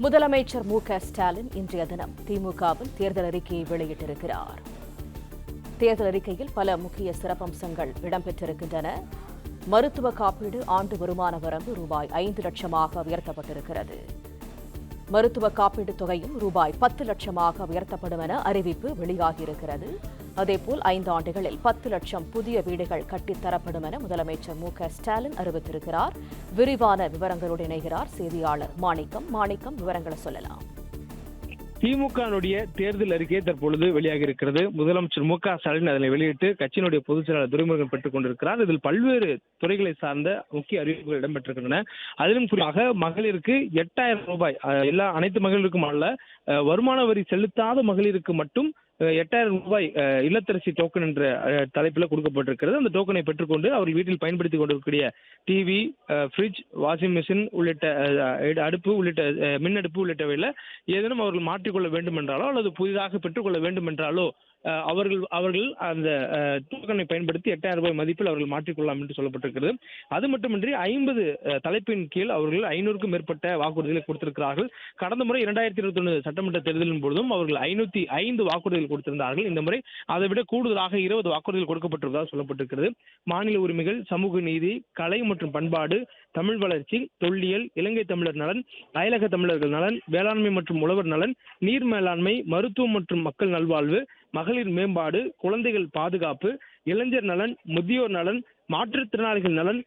முதலமைச்சர் மு.க.ஸ்டாலின் இன்றைய தினம் திமுகவில் தேர்தல் அறிக்கையை வெளியிட்டிருக்கிறார். தேர்தல் அறிக்கையில் பல முக்கிய சிறப்பம்சங்கள் இடம்பெற்றிருக்கின்றன. மருத்துவ காப்பீடு ஆண்டு வருமான வரம்பு ரூபாய் 5 லட்சமாக உயர்த்தப்பட்டிருக்கிறது. மருத்துவ காப்பீடு தொகையும் ரூபாய் 10 லட்சமாக உயர்த்தப்படும் என அறிவிப்பு வெளியாகியிருக்கிறது. அதேபோல் 5 ஆண்டுகளில் 10 லட்சம் புதிய வீடுகள் கட்டித்தரப்படும் என முதலமைச்சர் மு.க.ஸ்டாலின் அறிவித்திருக்கிறார். விரிவான விவரங்களோடு இணைகிறார் செய்தியாளர் மாணிக்கம். விவரங்களை சொல்லலாம். திமுகனுடைய தேர்தல் அறிக்கை தற்பொழுது வெளியாகி இருக்கிறது. முதலமைச்சர் மு.க.ஸ்டாலின் அதனை வெளியிட்டு கட்சியினுடைய பொதுச் செயலாளர் துரைமுருகன் பெற்றுக் கொண்டிருக்கிறார். இதில் பல்வேறு துறைகளை சார்ந்த முக்கிய அறிவிப்புகள் இடம்பெற்றிருக்கின்றன. அதிலும் குறிப்பாக மகளிருக்கு 8000 ரூபாய், அனைத்து மகளிருக்கும் அல்ல, வருமான வரி செலுத்தாத மகளிருக்கு மட்டும் 8000 ரூபாய் இல்லத்தரசி டோக்கன் என்ற தலைப்பில் கொடுக்கப்பட்டிருக்கிறது. அந்த டோக்கனை பெற்றுக்கொண்டு அவர்கள் வீட்டில் பயன்படுத்திக் கொண்டிருக்கக்கூடிய டிவி, ஃப்ரிட்ஜ், வாஷிங் மிஷின் உள்ளிட்ட அடுப்பு உள்ளிட்ட மின் அடுப்பு உள்ளிட்டவையில் ஏதேனும் அவர்கள் மாற்றிக்கொள்ள வேண்டும் என்றாலோ அல்லது புதிதாக பெற்றுக்கொள்ள வேண்டும் என்றாலோ அவர்கள் அந்த டோக்கனை பயன்படுத்தி 8000 ரூபாய் மதிப்பில் அவர்கள் மாற்றிக்கொள்ளலாம் என்று சொல்லப்பட்டிருக்கிறது. அது மட்டுமின்றி 50 தலைப்பின் கீழ் அவர்கள் 500க்கும் மேற்பட்ட வாக்குறுதிகளை கொடுத்திருக்கிறார்கள். கடந்த முறை 2021 சட்டமன்ற தேர்தலின் பொழுதும் அவர்கள் 505 வாக்குறுதிகள் கொடுத்திருந்தார்கள். இந்த முறை அதை விட கூடுதலாக 20 வாக்குறுதிகள் கொடுக்கப்பட்டிருப்பதாக சொல்லப்பட்டிருக்கிறது. மாநில உரிமைகள், சமூக நீதி, கலை மற்றும் பண்பாடு, தமிழ் வளர்ச்சி, தொல்லியல், இலங்கை தமிழர் நலன், அயலக தமிழர்கள் நலன், வேளாண்மை மற்றும் உழவர் நலன், நீர் மேலாண்மை, மருத்துவம் மற்றும் மக்கள் நல்வாழ்வு, மகளிர் மேம்பாடு, குழந்தைகள் பாதுகாப்பு, இளைஞர் நலன், முதியோர் நலன், மாற்றுத்திறனாளிகள் நலன்,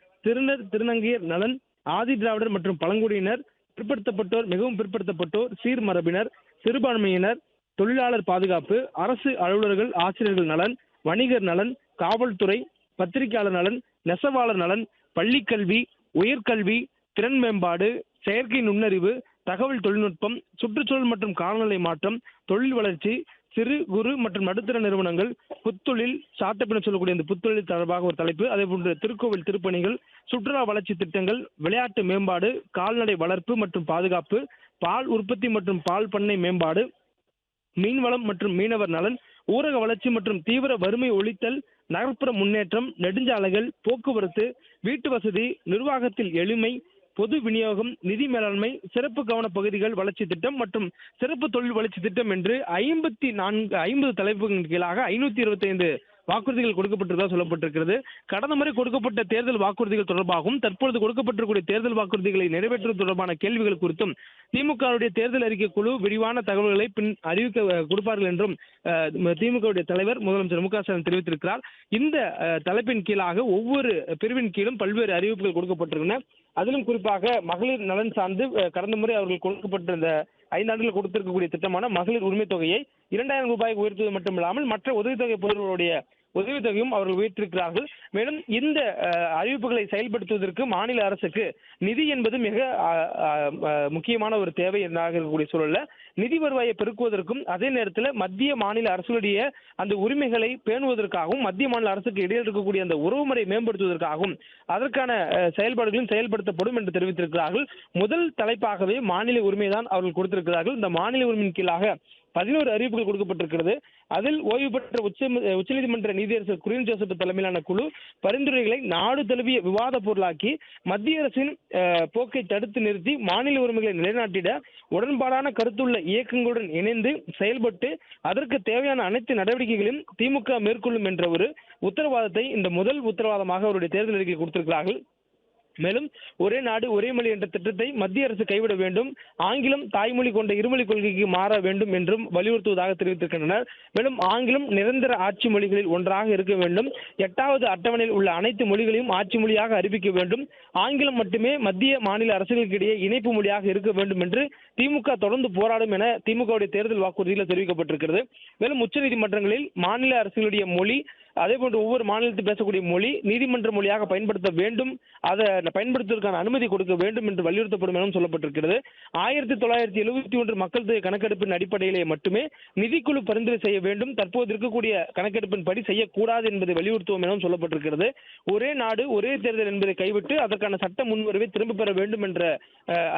திருநங்கையர் நலன், ஆதி திராவிடர் மற்றும் பழங்குடியினர், பிற்படுத்தப்பட்டோர், மிகவும் பிற்படுத்தப்பட்டோர், சீர்மரபினர், சிறுபான்மையினர், தொழிலாளர் பாதுகாப்பு, அரசு அலுவலர்கள், ஆசிரியர்கள் நலன், வணிகர் நலன், காவல்துறை, பத்திரிகையாளர் நலன், நெசவாளர் நலன், பள்ளிக்கல்வி, உயர்கல்வி, திறன் மேம்பாடு, செயற்கை நுண்ணறிவு, தகவல் தொழில்நுட்பம், சுற்றுச்சூழல் மற்றும் காலநிலை மாற்றம், தொழில் வளர்ச்சி, சிறு குறு மற்றும் நடுத்தர நிறுவனங்கள், புத்தொழில், ஸ்டார்ட் அப் என சொல்லக்கூடிய இந்த புத்தொழில் தொடர்பாக ஒரு தலைப்பு, அதே போன்று திருக்கோவில் திருப்பணிகள், சுற்றுலா வளர்ச்சி திட்டங்கள், விளையாட்டு மேம்பாடு, கால்நடை வளர்ப்பு மற்றும் பாதுகாப்பு, பால் உற்பத்தி மற்றும் பால் பண்ணை மேம்பாடு, மீன்வளம் மற்றும் மீனவர் நலன், ஊரக வளர்ச்சி மற்றும் தீவிர வறுமை ஒழித்தல், நகர்ப்புற முன்னேற்றம், நெடுஞ்சாலைகள், போக்குவரத்து, வீட்டு வசதி, நிர்வாகத்தில் எளிமை, பொது விநியோகம், நிதி மேலாண்மை, சிறப்பு கவன பகுதிகள் வளர்ச்சி திட்டம் மற்றும் சிறப்பு தொழில் வளர்ச்சி திட்டம் என்று 50 தலைப்புகளின் கீழாக 525 வாக்குறுதிகள் கொடுக்கப்பட்டிருப்பதாக சொல்லப்பட்டிருக்கிறது. கடந்த முறை கொடுக்கப்பட்ட தேர்தல் வாக்குறுதிகள் தொடர்பாகவும் தற்பொழுது கொடுக்கப்பட்டிருக்கூடிய தேர்தல் வாக்குறுதிகளை நிறைவேற்றுவது தொடர்பான கேள்விகள் குறித்தும் திமுகவுடைய தேர்தல் அறிக்கை குழு விரிவான தகவல்களை பின் அறிவிக்க கொடுப்பார்கள் என்றும் திமுகவுடைய தலைவர் முதலமைச்சர் மு.க.ஸ்டாலின் தெரிவித்திருக்கிறார். இந்த தலைப்பின் கீழாக ஒவ்வொரு பிரிவின் கீழும் பல்வேறு அறிவிப்புகள் கொடுக்கப்பட்டிருக்கின்றன. அதிலும் குறிப்பாக மகளிர் நலன் சார்ந்து கடந்த முறை அவர்கள் கொடுக்கப்பட்ட இந்த 5 ஆண்டுகள் கொடுத்திருக்கக்கூடிய திட்டமான மகளிர் உரிமை தொகையை 2000 ரூபாய்க்கு உயர்த்துவது மட்டுமில்லாமல் மற்ற உதவித்தொகை பொருட்களுடைய உதவித்தொகையும் அவர்கள் உயர்த்திருக்கிறார்கள். மேலும் இந்த அறிவிப்புகளை செயல்படுத்துவதற்கு மாநில அரசுக்கு நிதி என்பது மிக முக்கியமான ஒரு தேவை என்றாக இருக்கக்கூடிய சூழல்ல நிதி வருவாயை பெருக்குவதற்கும் அதே நேரத்தில் மத்திய மாநில அரசுடைய அந்த உரிமைகளை பேணுவதற்காகவும் மத்திய மாநில அரசுக்கு இடையில் இருக்கக்கூடிய அந்த உறவுமுறை மேம்படுத்துவதற்காகவும் அதற்கான செயல்பாடுகளும் செயல்படுத்தப்படும் என்று தெரிவித்திருக்கிறார்கள். முதல் தலைப்பாகவே மாநில உரிமை தான் அவர்கள் கொடுத்திருக்கிறார்கள். இந்த மாநில உரிமையின் கீழாக 11 அறிவிப்புகள் கொடுக்கப்பட்டிருக்கிறது. அதில் ஓய்வு பெற்ற உச்சநீதிமன்ற நீதியரசர் குரியன் ஜோசப் தலைமையிலான குழு பரிந்துரைகளை நாடு தழுவிய விவாத பொருளாக்கி மத்திய அரசின் போக்கை தடுத்து நிறுத்தி மாநில உரிமைகளை நிலைநாட்டிட உடன்பாடான கருத்துள்ள இயக்கங்களுடன் இணைந்து செயல்பட்டு அதற்கு தேவையான அனைத்து நடவடிக்கைகளையும் திமுக மேற்கொள்ளும் என்ற ஒரு உத்தரவாதத்தை இந்த முதல் உத்தரவாதமாக அவருடைய தேர்தல் அறிக்கை கொடுத்திருக்கிறார்கள். மேலும் ஒரே நாடு ஒரே மொழி என்ற திட்டத்தை மத்திய அரசு கைவிட வேண்டும், ஆங்கிலம் தாய்மொழி கொண்ட இருமொழி கொள்கைக்கு மாற வேண்டும் என்றும் வலியுறுத்துவதாக தெரிவித்திருக்கின்றனர். மேலும் ஆங்கிலம் நிரந்தர ஆட்சி மொழிகளில் ஒன்றாக இருக்க வேண்டும், 8வது அட்டவணையில் உள்ள அனைத்து மொழிகளையும் ஆட்சி மொழியாக அறிவிக்க வேண்டும், ஆங்கிலம் மட்டுமே மத்திய மாநில அரசுகளுக்கு இடையே இணைப்பு மொழியாக இருக்க வேண்டும் என்று திமுக தொடர்ந்து போராடும் என திமுகவுடைய தேர்தல் வாக்குறுதியில் தெரிவிக்கப்பட்டிருக்கிறது. மேலும் உச்சநீதிமன்றங்களில் மாநில அரசுகளுடைய மொழி, அதே போன்று ஒவ்வொரு மாநிலத்தில் பேசக்கூடிய மொழி நீதிமன்ற மொழியாக பயன்படுத்த வேண்டும், அதை பயன்படுத்துவதற்கான அனுமதி கொடுக்க வேண்டும் என்று வலியுறுத்தப்படும் எனவும் சொல்லப்பட்டிருக்கிறது. 1971 மக்கள் தொகை கணக்கெடுப்பின் அடிப்படையிலே மட்டுமே நிதிக்குழு பரிந்துரை செய்ய வேண்டும், தற்போது இருக்கக்கூடிய கணக்கெடுப்பின் படி செய்யக்கூடாது என்பதை வலியுறுத்துவோம் எனவும் சொல்லப்பட்டிருக்கிறது. ஒரே நாடு ஒரே தேர்தல் என்பதை கைவிட்டு அதற்கான சட்ட முன்வரவை திரும்ப பெற வேண்டும் என்ற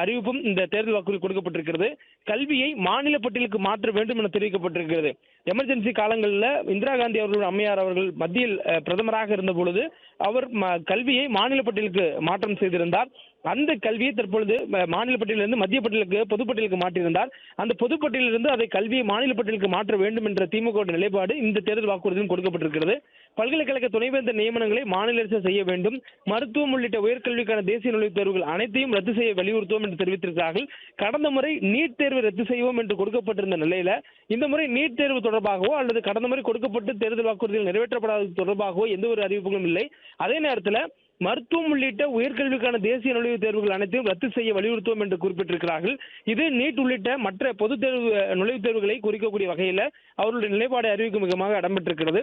அறிவிப்பும் இந்த தேர்தல் வாக்குறுதி கொடுக்கப்பட்டிருக்கிறது. கல்வியை மாநில பட்டியலுக்கு மாற்ற வேண்டும் என தெரிவிக்கப்பட்டிருக்கிறது. எமர்ஜென்சி காலங்களில் இந்திரா காந்தி அவர்கள், அம்மையார் அவர்கள் மத்தியில் பிரதமராக இருந்த பொழுது அவர் கல்வியை மாநில பட்டியலுக்கு மாற்றம் செய்திருந்தார். அந்த கல்வியை தற்பொழுது மாநில பட்டியலிருந்து மத்திய பட்டியலுக்கு பொதுப்பட்டியலுக்கு மாற்றியிருந்தார். அந்த பொதுப்பட்டியலிருந்து அதை கல்வியை மாநில பட்டியலுக்கு மாற்ற வேண்டும் என்ற திமுக நிலைப்பாடு இந்த தேர்தல் வாக்குறுதியில் கொடுக்கப்பட்டிருக்கிறது. பல்கலைக்கழக துணைவேந்தர் நியமனங்களை மாநில அரசு செய்ய வேண்டும், மருத்துவம் உள்ளிட்ட உயர்கல்விக்கான தேசிய நுழைவுத் தேர்வுகள் அனைத்தையும் ரத்து செய்ய வலியுறுத்துவோம் என்று தெரிவித்திருக்கிறார்கள். கடந்த முறை நீட் தேர்வை ரத்து செய்வோம் என்று கொடுக்கப்பட்டிருந்த நிலையில இந்த முறை நீட் தேர்வு தொடர்பாகவோ அல்லது கடந்த முறை கொடுக்கப்பட்டு தேர்தல் வாக்குறுதிகள் நிறைவேற்றப்படாதது தொடர்பாகவோ எந்த ஒரு அறிவிப்புகளும் இல்லை. அதே நேரத்தில் மருத்துவம் உள்ளிட்ட உயர்கல்விக்கான தேசிய நுழைவுத் தேர்வுகள் அனைத்தையும் ரத்து செய்ய வலியுறுத்துவோம் என்று குறிப்பிட்டிருக்கிறார்கள். இது நீட் உள்ளிட்ட மற்ற பொதுத் தேர்வு நுழைவுத் தேர்வுகளை குறிக்கக்கூடிய வகையில் அவர்களுடைய நிலைப்பாடை அறிவிக்கும் விதமாக இடம்பெற்றிருக்கிறது.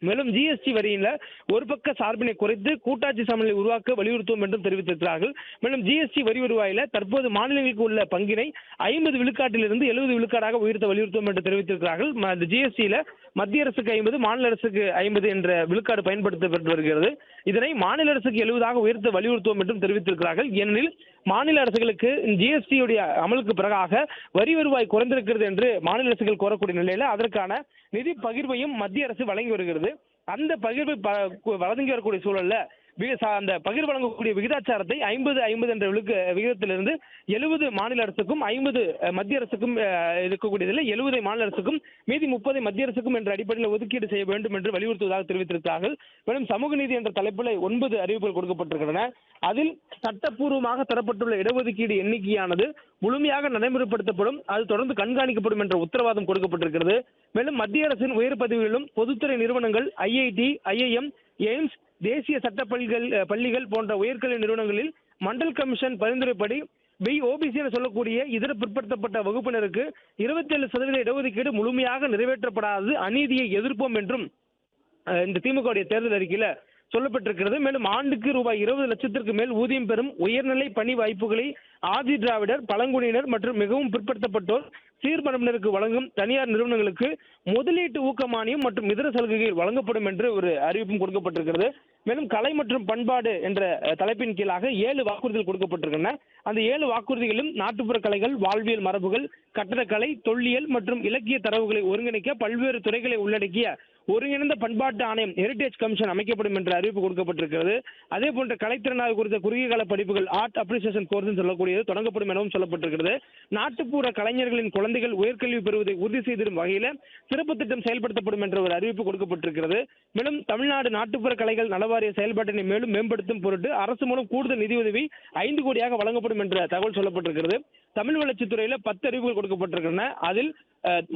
மேலும் ஜிஎஸ்டி வரியில ஒரு பக்க சார்பினை குறைத்து கூட்டாட்சி சமநிலை உருவாக்க வலியுறுத்துவோம் என்றும் தெரிவித்திருக்கிறார்கள். மேலும் ஜிஎஸ்டி வரி வருவாயில தற்போது மாநிலங்களுக்கு உள்ள பங்கினை 50 விழுக்காட்டிலிருந்து 70 விழுக்காடாக உயர்த்த வலியுறுத்துவோம் என்று தெரிவித்திருக்கிறார்கள். அந்த ஜிஎஸ்டியில மத்திய அரசுக்கு 50, மாநில அரசுக்கு 50 என்ற விழுக்காடு பயன்படுத்தப்பட்டு வருகிறது. இதனை மாநில அரசுக்கு 70ஆக உயர்த்த வலியுறுத்துவோம் என்றும் தெரிவித்திருக்கிறார்கள். ஏனெனில் மாநில அரசுகளுக்கு ஜிஎஸ்டியுடைய அமலுக்கு பிறகாக வரி வருவாய் குறைந்திருக்கிறது என்று மாநில அரசுகள் கோரக்கூடிய நிலையில அதற்கான நிதி பகிர்வையும் மத்திய அரசு வழங்கி வருகிறது. அந்த பகிர்வை வழங்கி வரக்கூடிய சூழல்ல அந்த பகிர் வழங்கக்கூடிய விகிதாச்சாரத்தை 50-50 என்ற விகிதத்திலிருந்து 70 மாநில அரசுக்கும் 50 மத்திய அரசுக்கும் இருக்கக்கூடியதில் 70 மாநில அரசுக்கும் மீதி 30 மத்திய அரசுக்கும் என்ற அடிப்படையில் ஒதுக்கீடு செய்ய வேண்டும் என்று வலியுறுத்துவதாக தெரிவித்திருக்கிறார்கள். மேலும் சமூக நீதி என்ற தலைப்பில் 9 அறிவிப்புகள் கொடுக்கப்பட்டிருக்கின்றன. அதில் சட்டப்பூர்வமாக தரப்பட்டுள்ள இடஒதுக்கீடு எண்ணிக்கையானது முழுமையாக நடைமுறைப்படுத்தப்படும், அது தொடர்ந்து கண்காணிக்கப்படும் என்ற உத்தரவாதம் கொடுக்கப்பட்டிருக்கிறது. மேலும் மத்திய அரசின் உயர் பதவிகளிலும் பொதுத்துறை நிறுவனங்கள் ஐஐடி, ஐஐஎம், எய்ம்ஸ், தேசிய சட்ட பள்ளிகள் போன்ற உயர்கல்வி நிறுவனங்களில் மண்டல் கமிஷன் பரிந்துரைப்படி ஓபிசி என சொல்லக்கூடிய இதர பிற்படுத்தப்பட்ட வகுப்பினருக்கு 27% இடஒதுக்கீடு முழுமையாக நிறைவேற்றப்படாதது அநீதியை எதிர்ப்போம் என்றும் இந்த திமுக தேர்தல் அறிக்கையில சொல்லப்பட்டிருக்கிறது. மேலும் ஆண்டுக்கு ரூபாய் 20 லட்சத்திற்கு மேல் ஊதியம் பெறும் உயர்நிலை பணி வாய்ப்புகளை ஆதி திராவிடர், பழங்குடியினர் மற்றும் மிகவும் பிற்படுத்தப்பட்டோர், சீர்மரபினருக்கு வழங்கும் தனியார் நிறுவனங்களுக்கு முதலீட்டு ஊக்க மானியம் மற்றும் இதர சலுகைகள் வழங்கப்படும் என்று ஒரு அறிவிப்பும் கொடுக்கப்பட்டிருக்கிறது. மேலும் கலை மற்றும் பண்பாடு என்ற தலைப்பின் கீழாக 7 வாக்குறுதிகள் கொடுக்கப்பட்டிருக்கின்றன. அந்த 7 வாக்குறுதிகளும் நாட்டுப்புற கலைகள், வாழ்வியல் மரபுகள், கட்டடக்கலை, தொல்லியல் மற்றும் இலக்கிய தரவுகளை ஒருங்கிணைக்க பல்வேறு துறைகளை உள்ளடக்கிய ஒருங்கிணைந்த பண்பாட்டு ஆணையம் ஹெரிடேஜ் கமிஷன் அமைக்கப்படும் என்ற அறிவிப்பு கொடுக்கப்பட்டிருக்கிறது. அதே போன்ற கலைத்திறனாக குறித்த குறுகிய கால படிப்புகள் ஆர்ட் அப்ரிசியேஷன் கோர்ஸ் சொல்லக்கூடியது தொடங்கப்படும் எனவும் சொல்லப்பட்டிருக்கிறது. நாட்டுப்புற கலைஞர்களின் குழந்தைகள் உயர்கல்வி பெறுவதை உறுதி செய்திடும் வகையில் சிறப்பு திட்டம் செயல்படுத்தப்படும் என்ற ஒரு அறிவிப்பு கொடுக்கப்பட்டிருக்கிறது. மேலும் தமிழ்நாடு நாட்டுப்புற கலைகள் நலவாரிய செயல்பாட்டினை மேலும் மேம்படுத்தும் பொருட்டு அரசு மூலம் கூடுதல் நிதியுதவி 5 கோடியாக வழங்கப்படும் என்ற தகவல் சொல்லப்பட்டிருக்கிறது. தமிழ் வளர்ச்சித்துறையில 10 அறிவுகள் கொடுக்கப்பட்டிருக்கின்றன. அதில்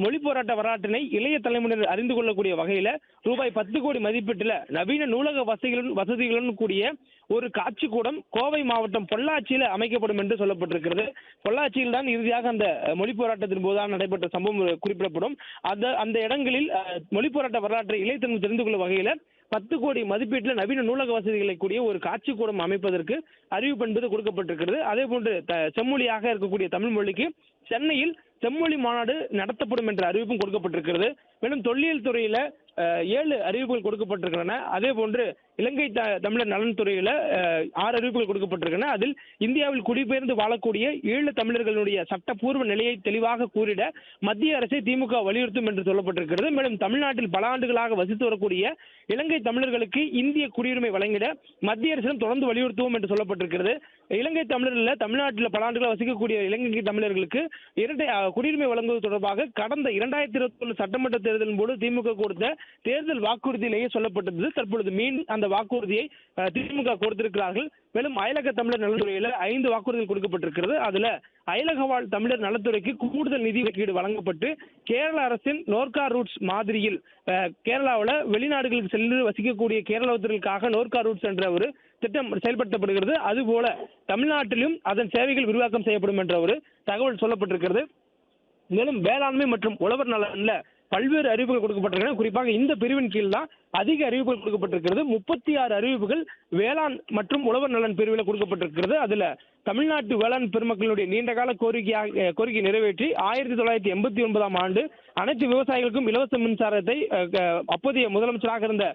மொழி போராட்ட வரலாற்றினை இளைய தலைமுறையினர் அறிந்து கொள்ளக்கூடிய வகையில ரூபாய் 10 கோடி மதிப்பீட்டில் நவீன நூலக வசதிகளுடன் கூடிய ஒரு காட்சி கூடம் கோவை மாவட்டம் பொள்ளாச்சியில் அமைக்கப்படும் என்று சொல்லப்பட்டிருக்கிறது. பொள்ளாச்சியில் தான் இறுதியாக அந்த மொழி போராட்டத்தின் போதுதான் நடைபெற்ற சம்பவம் குறிப்பிடப்படும். அந்த இடங்களில் மொழி போராட்ட வரலாற்றை இளைய தலைமுறை தெரிந்து கொள்ளும் வகையில 10 கோடி மதிப்பீட்டில் நவீன நூலக வசதிகளை கூடிய ஒரு காட்சி கூடம் அமைப்பதற்கு அறிவிப்பு என்பது கொடுக்கப்பட்டிருக்கிறது. அதே போன்று செம்மொழியாக இருக்கக்கூடிய தமிழ் மொழிக்கு சென்னையில் செம்மொழி மாநாடு நடத்தப்படும் என்ற அறிவிப்பும் கொடுக்கப்பட்டிருக்கிறது. மேலும் தொல்லியல் துறையில 7 அறிவிப்புகள் கொடுக்கப்பட்டிருக்கின்றன. அதே போன்று இலங்கை தமிழர் நலன் துறையில 6 அறிவிப்புகள் கொடுக்கப்பட்டிருக்கின்றன. அதில் இந்தியாவில் குடிபெயர்ந்து வாழக்கூடிய ஈழ தமிழர்களுடைய சட்டப்பூர்வ நிலையை தெளிவாக கூறிட மத்திய அரசை திமுக வலியுறுத்தும் என்று சொல்லப்பட்டிருக்கிறது. மேலும் தமிழ்நாட்டில் பல ஆண்டுகளாக வசித்து வரக்கூடிய இலங்கை தமிழர்களுக்கு இந்திய குடியுரிமை வழங்கிட மத்திய அரசிடம் தொடர்ந்து வலியுறுத்துவோம் என்று சொல்லப்பட்டிருக்கிறது. இலங்கை தமிழர்கள் தமிழ்நாட்டில் பல ஆண்டுகளாக வசிக்கக்கூடிய இலங்கை தமிழர்களுக்கு இரட்டை குடியுரிமை வழங்குவது தொடர்பாக கடந்த 2021 சட்டமன்ற தேர்தலின் போது திமுக கொடுத்த தேர்தல் வாக்குறுதியிலேயே சொல்லப்பட்டது. தற்பொழுது மீண்டும் அந்த வாக்குறுதியை திமுக கொடுத்திருக்கிறார்கள். மேலும் அயலக தமிழர் நலத்துறையில 5 வாக்குறுதிகள் கொடுக்கப்பட்டிருக்கிறது. அதுல அயலக வாழ் தமிழர் நலத்துறைக்கு கூடுதல் நிதி ஒதுக்கீடு வழங்கப்பட்டு கேரள அரசின் நோர்கா ரூட்ஸ் மாதிரியில் கேரளாவில் வெளிநாடுகளுக்கு சென்று வசிக்கக்கூடிய கேரளத்திற்காக நோர்கா ரூட்ஸ் என்ற ஒரு திட்டம் செயல்படுத்தப்படுகிறது. அதுபோல தமிழ்நாட்டிலும் அதன் சேவைகள் விரிவாக்கம் செய்யப்படும் என்ற ஒரு தகவல் சொல்லப்பட்டிருக்கிறது. மேலும் வேளாண்மை மற்றும் உழவர் நலன்ல பல்வேறு அறிவிப்புகள் கொடுக்கப்பட்டிருக்கின்றன. குறிப்பாக இந்த பிரிவின் கீழ் தான் அதிக அறிவிப்புகள் கொடுக்கப்பட்டிருக்கிறது. 36 அறிவிப்புகள் வேளாண் மற்றும் உழவர் நலன் பிரிவில் கொடுக்கப்பட்டிருக்கிறது. அதுல தமிழ்நாட்டு வேளாண் பெருமக்களுடைய நீண்டகால கோரிக்கை நிறைவேற்றி 1989ஆம் ஆண்டு அனைத்து விவசாயிகளுக்கும் இலவச மின்சாரத்தை அப்போதைய முதலமைச்சராக இருந்த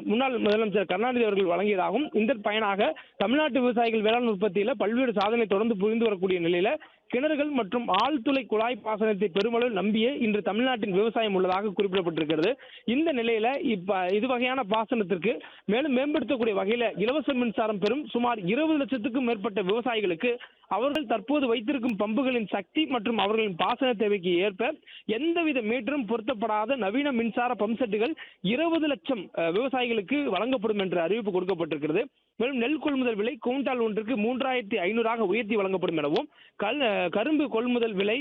முன்னாள் முதலமைச்சர் கருணாநிதி அவர்கள் வழங்கியதாகவும், இந்த பயனாக தமிழ்நாட்டு விவசாயிகள் வேளாண் உற்பத்தியில பல்வேறு சாதனை தொடர்ந்து புரிந்து வரக்கூடிய நிலையில கிணறுகள் மற்றும் ஆழ்துளை குழாய் பாசனத்தை பெருமளவில் நம்பியே இன்று தமிழ்நாட்டின் விவசாயம் உள்ளதாக குறிப்பிடப்பட்டிருக்கிறது. இந்த நிலையில இது வகையான பாசனத்திற்கு மேலும் மேம்படுத்தக்கூடிய வகையில இலவச மின்சாரம் பெறும் சுமார் 20 லட்சத்துக்கும் மேற்பட்ட விவசாயிகளுக்கு அவர்கள் தற்போது வைத்திருக்கும் பம்புகளின் சக்தி மற்றும் அவர்களின் பாசன தேவைக்கு ஏற்ப எந்தவித மீட்டரும் பொருத்தப்படாத நவீன மின்சார பம்ப் செட்டுகள் 20 லட்சம் விவசாயிகளுக்கு வழங்கப்படும் என்ற அறிவிப்பு கொடுக்கப்பட்டிருக்கிறது. மேலும் நெல் கொள்முதல் விலை குவிண்டால் ஒன்றுக்கு 3500 உயர்த்தி வழங்கப்படும் எனவும் கரும்பு கொள்முதல் விலை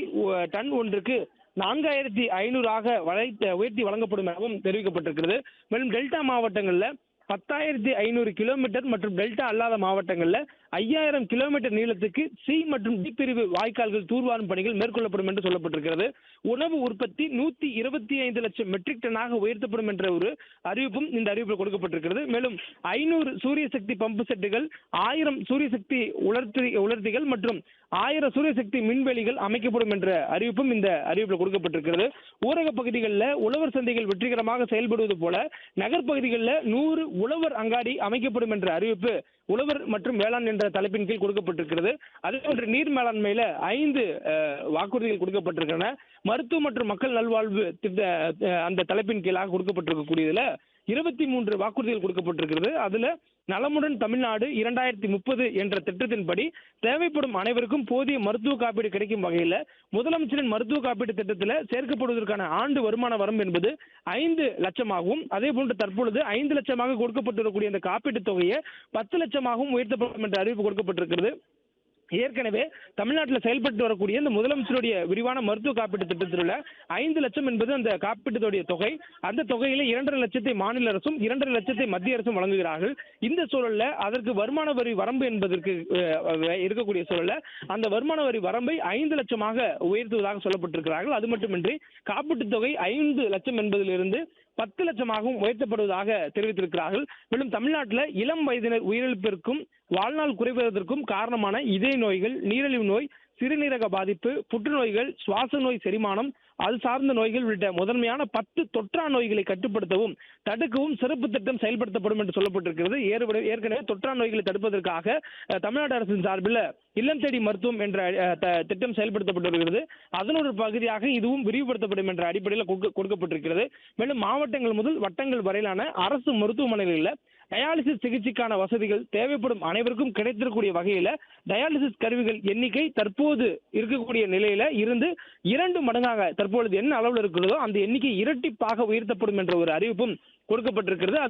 டன் ஒன்றுக்கு 4500 உயர்த்தி வழங்கப்படும் எனவும் தெரிவிக்கப்பட்டிருக்கிறது. மேலும் டெல்டா மாவட்டங்களில் 10,500 கிலோமீட்டர் மற்றும் டெல்டா அல்லாத மாவட்டங்களில் 5000 கிலோமீட்டர் நீளத்துக்கு சி மற்றும் டி பிரிவு வாய்க்கால்கள் தூர்வாரும் பணிகள் மேற்கொள்ளப்படும் என்று சொல்லப்பட்டிருக்கிறது. உணவு உற்பத்தி 125 லட்சம் மெட்ரிக் டன்னாக உயர்த்தப்படும் என்ற ஒரு அறிவிப்பும் இந்த அறிவிப்பில் கொடுக்கப்பட்டிருக்கிறது. மேலும் 500 சூரிய சக்தி பம்பு செட்டுகள், 1000 சூரிய சக்தி உலர்த்திகள் மற்றும் 1000 சூரிய சக்தி மின்வெளிகள் அமைக்கப்படும் என்ற அறிவிப்பும் இந்த அறிவிப்பில் கொடுக்கப்பட்டிருக்கிறது. ஊரக பகுதிகளில் உழவர் சந்தைகள் வெற்றிகரமாக செயல்படுவது போல நகர்ப்பகுதிகளில் 100 உழவர் அங்காடி அமைக்கப்படும் என்ற அறிவிப்பு உழவர் மற்றும் வேளாண் என்ற தலைப்பின் கீழ் கொடுக்கப்பட்டிருக்கிறது. அதேபோன்று நீர் மேலாண்மையில 5 வாக்குறுதிகள் கொடுக்கப்பட்டிருக்கின்றன. மருத்துவ மற்றும் மக்கள் நல்வாழ்வு திட்ட அந்த தலைப்பின் கீழாக கொடுக்கப்பட்டிருக்கக்கூடியதுல 23 வாக்குறுதிகள் கொடுக்கப்பட்டிருக்கிறது. அதுல நலமுடன் தமிழ்நாடு 2030 என்ற திட்டத்தின்படி தேவைப்படும் அனைவருக்கும் போதிய மருத்துவ காப்பீடு கிடைக்கும் வகையில் முதலமைச்சரின் மருத்துவ காப்பீடு திட்டத்தில் சேர்க்கப்படுவதற்கான ஆண்டு வருமான வரம்பு என்பது 5 லட்சமாகவும், அதே போன்று தற்பொழுது 5 லட்சமாக கொடுக்கப்பட்டிருக்கக்கூடிய இந்த காப்பீட்டுத் தொகையை 10 லட்சமாகவும் உயர்த்தப்படும் என்ற அறிவிப்பு கொடுக்கப்பட்டிருக்கிறது. ஏற்கனவே தமிழ்நாட்டில் செயல்பட்டு வரக்கூடிய இந்த முதலமைச்சருடைய விரிவான மருத்துவ காப்பீட்டு திட்டத்தில் உள்ள 5 லட்சம் என்பது அந்த காப்பீட்டுடைய தொகை. அந்த தொகையில 2.5 லட்சத்தை மாநில அரசும் 2.5 லட்சத்தை மத்திய அரசும் வழங்குகிறார்கள். இந்த சூழல்ல அதற்கு வருமான வரி வரம்பு என்பதற்கு இருக்கக்கூடிய சூழல்ல அந்த வருமான வரி வரம்பை 5 லட்சமாக உயர்த்துவதாக சொல்லப்பட்டிருக்கிறார்கள். அது மட்டுமின்றி காப்பீட்டுத் தொகை 5 லட்சம் என்பதிலிருந்து 10 லட்சமாகவும் உயர்த்தப்படுவதாக தெரிவித்திருக்கிறார்கள். மேலும் தமிழ்நாட்டில் இளம் வயதினர் உயிரிழப்பிற்கும் வாழ்நாள் குறைவதற்கும் காரணமான இதய நோய்கள், நீரிழிவு நோய், சிறுநீரக பாதிப்பு, புற்றுநோய்கள், சுவாச நோய், செரிமானம், அது சார்ந்த நோய்கள் உள்ளிட்ட முதன்மையான 10 தொற்றா நோய்களை கட்டுப்படுத்தவும் தடுக்கவும் சிறப்பு திட்டம் செயல்படுத்தப்படும் என்று சொல்லப்பட்டிருக்கிறது. ஏற்கனவே தொற்றா நோய்களை தடுப்பதற்காக தமிழ்நாடு அரசின் சார்பில் இல்லம் தேடி மருத்துவம் என்ற திட்டம் செயல்படுத்தப்பட்டு வருகிறது. அதன் ஒரு பகுதியாக இதுவும் விரிவுபடுத்தப்படும் என்ற அடிப்படையில் கொடுக்கப்பட்டிருக்கிறது. மேலும் மாவட்டங்கள் முதல் வட்டங்கள் வரையிலான அரசு மருத்துவமனைகளில் டயாலிசிஸ் சிகிச்சைக்கான வசதிகள் தேவைப்படும் அனைவருக்கும் கிடைத்திருக்கக்கூடிய வகையில் டயாலிசிஸ் கருவிகள் எண்ணிக்கை தற்போது இருக்கக்கூடிய நிலையில இருந்து 2 மடங்காக தற்பொழுது என்ன அளவில் இருக்கிறதோ அந்த எண்ணிக்கை இரட்டிப்பாக உயர்த்தப்படும் என்ற ஒரு அறிவிப்பும் கொடுக்கப்பட்டிருக்கிறது.